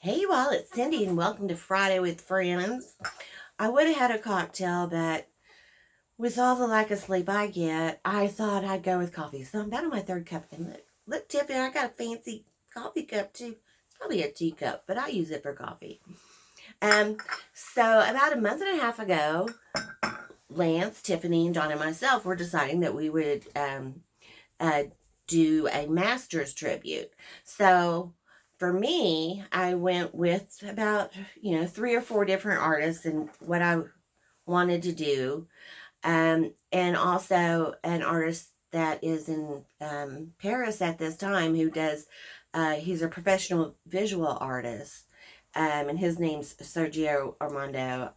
Hey you all, it's Cindee and welcome to Friday with Friends. I would have had a cocktail, but with all the lack of sleep I get, I thought I'd go with coffee. So I'm down to my third cup. And look, Tiffany, I got a fancy coffee cup too. It's probably a teacup, but I use it for coffee. So about a month and a half ago, Lance, Tiffany, and John and myself were deciding that we would do a master's tribute. So for me, I went with about, 3 or 4 different artists and what I wanted to do. And also an artist that is in Paris at this time who does, he's a professional visual artist. And his name's Sergio Armando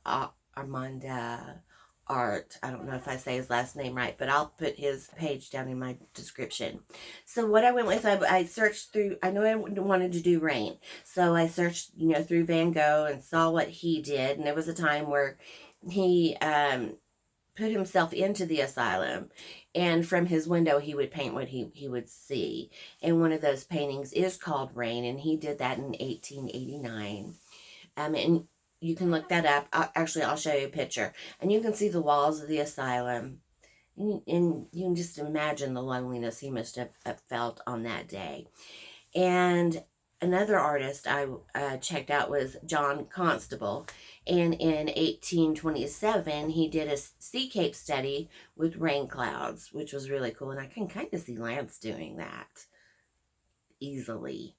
Art. I don't know if I say his last name right, but I'll put his page down in my description. So what I went with, I searched through, I know I wanted to do rain. So I searched, through Van Gogh and saw what he did. And there was a time where he put himself into the asylum, and from his window he would paint what he would see. And one of those paintings is called Rain, and he did that in 1889. And you can look that up. I'll show you a picture. And you can see the walls of the asylum. And you can just imagine the loneliness he must have felt on that day. And another artist I checked out was John Constable. And in 1827, he did a seacape study with rain clouds, which was really cool. And I can kind of see Lance doing that easily.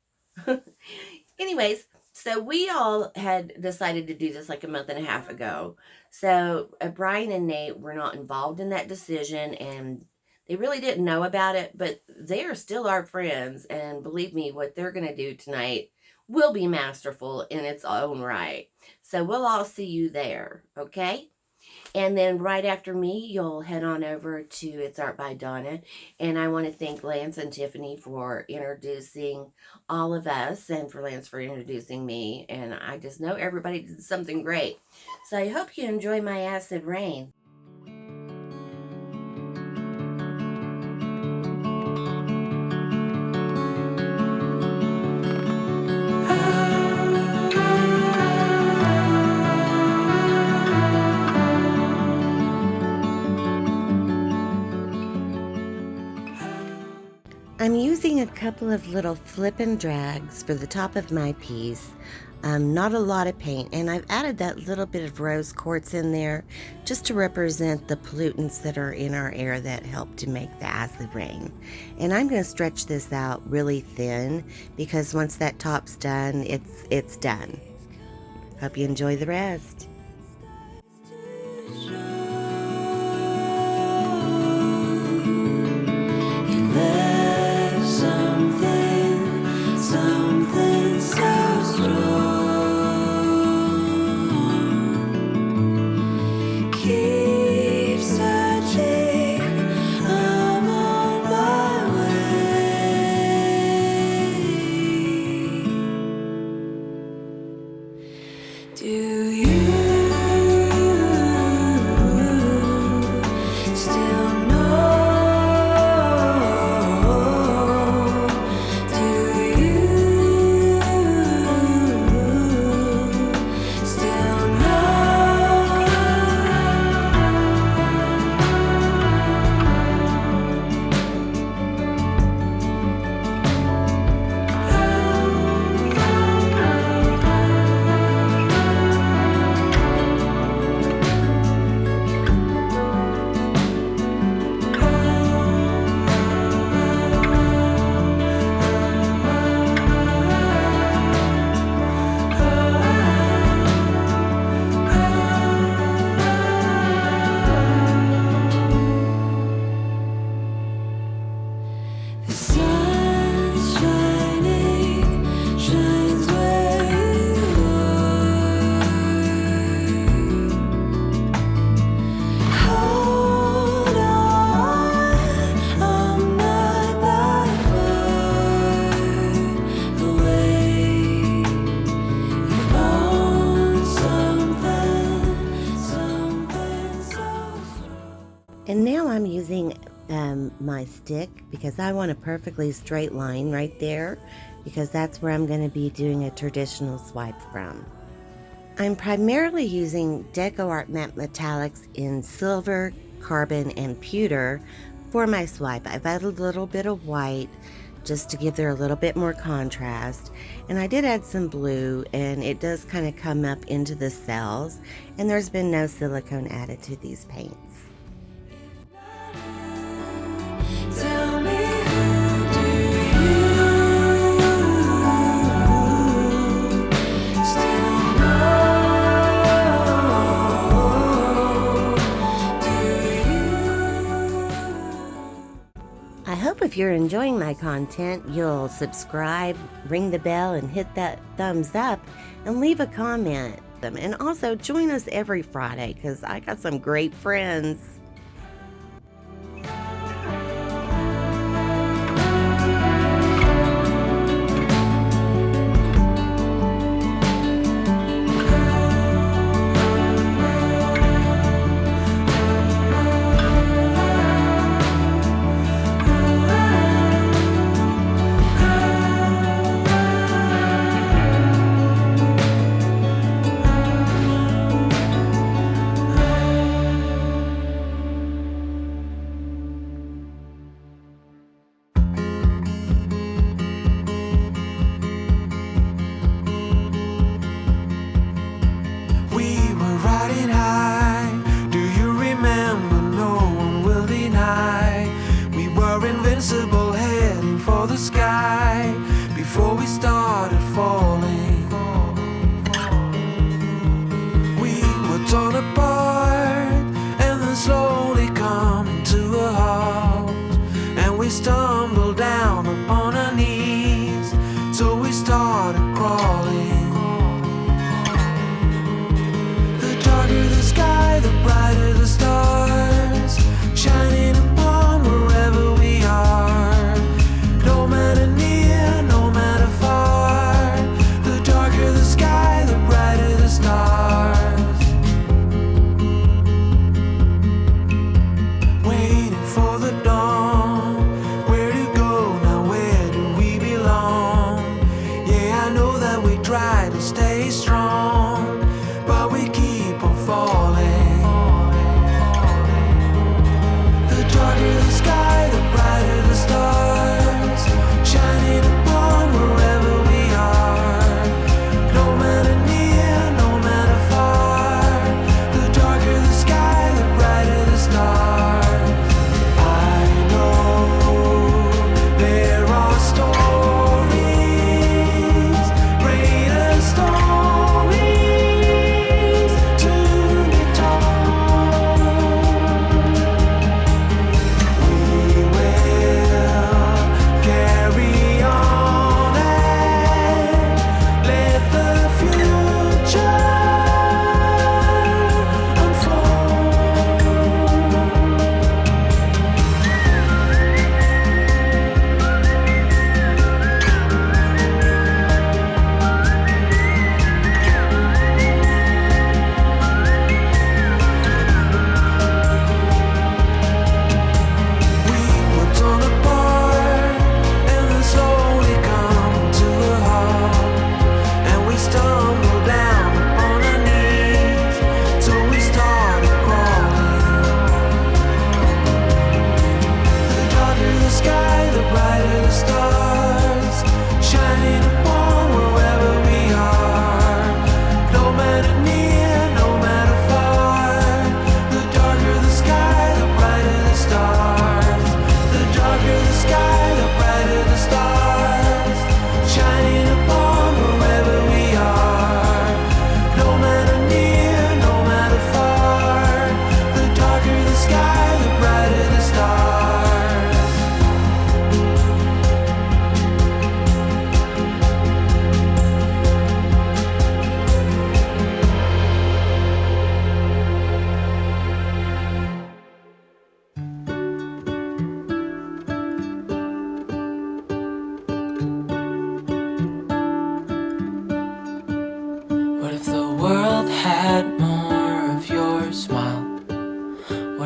Anyways, so we all had decided to do this like a month and a half ago. So Brian and Nate were not involved in that decision, and they really didn't know about it, but they are still our friends. And believe me, what they're going to do tonight will be masterful in its own right. So we'll all see you there, okay? And then right after me, you'll head on over to It's Art by Donna. And I want to thank Lance and Tiffany for introducing all of us, and for Lance for introducing me. And I just know everybody did something great. So I hope you enjoy my acid rain. I'm using a couple of little flip and drags for the top of my piece. Not a lot of paint, and I've added that little bit of rose quartz in there just to represent the pollutants that are in our air that help to make the acid rain. And I'm going to stretch this out really thin because once that top's done, it's done. Hope you enjoy the rest. Do you my stick because I want a perfectly straight line right there, because that's where I'm going to be doing a traditional swipe from. I'm primarily using Decoart matte metallics in silver, carbon, and pewter for my swipe. I've added a little bit of white just to give there a little bit more contrast, and I did add some blue, and it does kind of come up into the cells, and there's been no silicone added to these paints. Tell me, I hope if you're enjoying my content, you'll subscribe, ring the bell, and hit that thumbs up, and leave a comment. And also join us every Friday, because I got some great friends.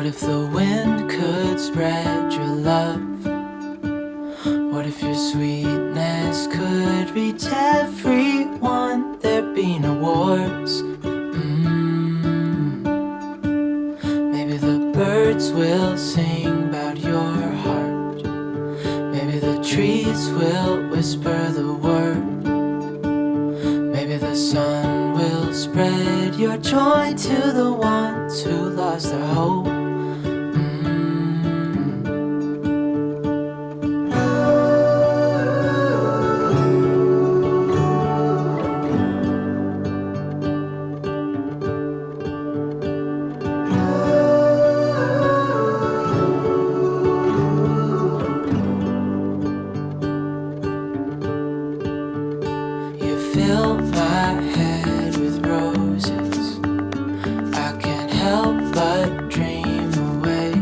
What if the wind could spread your love? What if your sweetness could reach everyone? There'd be no wars. Maybe the birds will sing about your heart. Maybe the trees will whisper the word. Maybe the sun will spread your joy to the ones who lost their hope. Fill my head with roses. I can't help but dream away.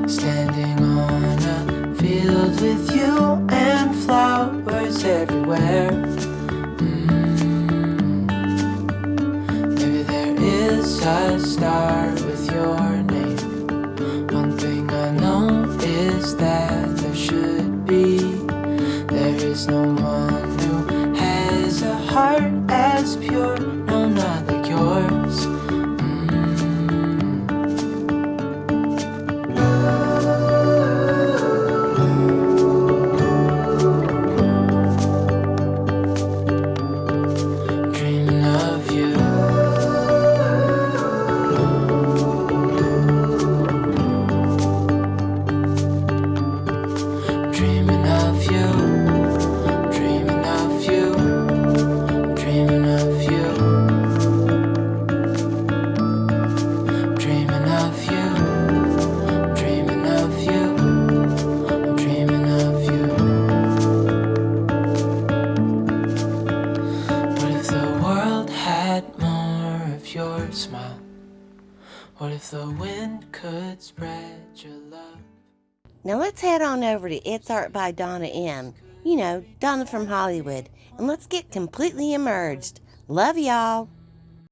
Standing on a field with you and flowers everywhere. Maybe there is a star with your name. One thing I know is that there should be. There is no one a heart as pure, no, not like yours. Dreaming of you. Dreaming of you. What if the wind could spread your love? Now let's head on over to It's Art by Donna M. You know, Donna from Hollywood. And let's get completely immersed. Love y'all.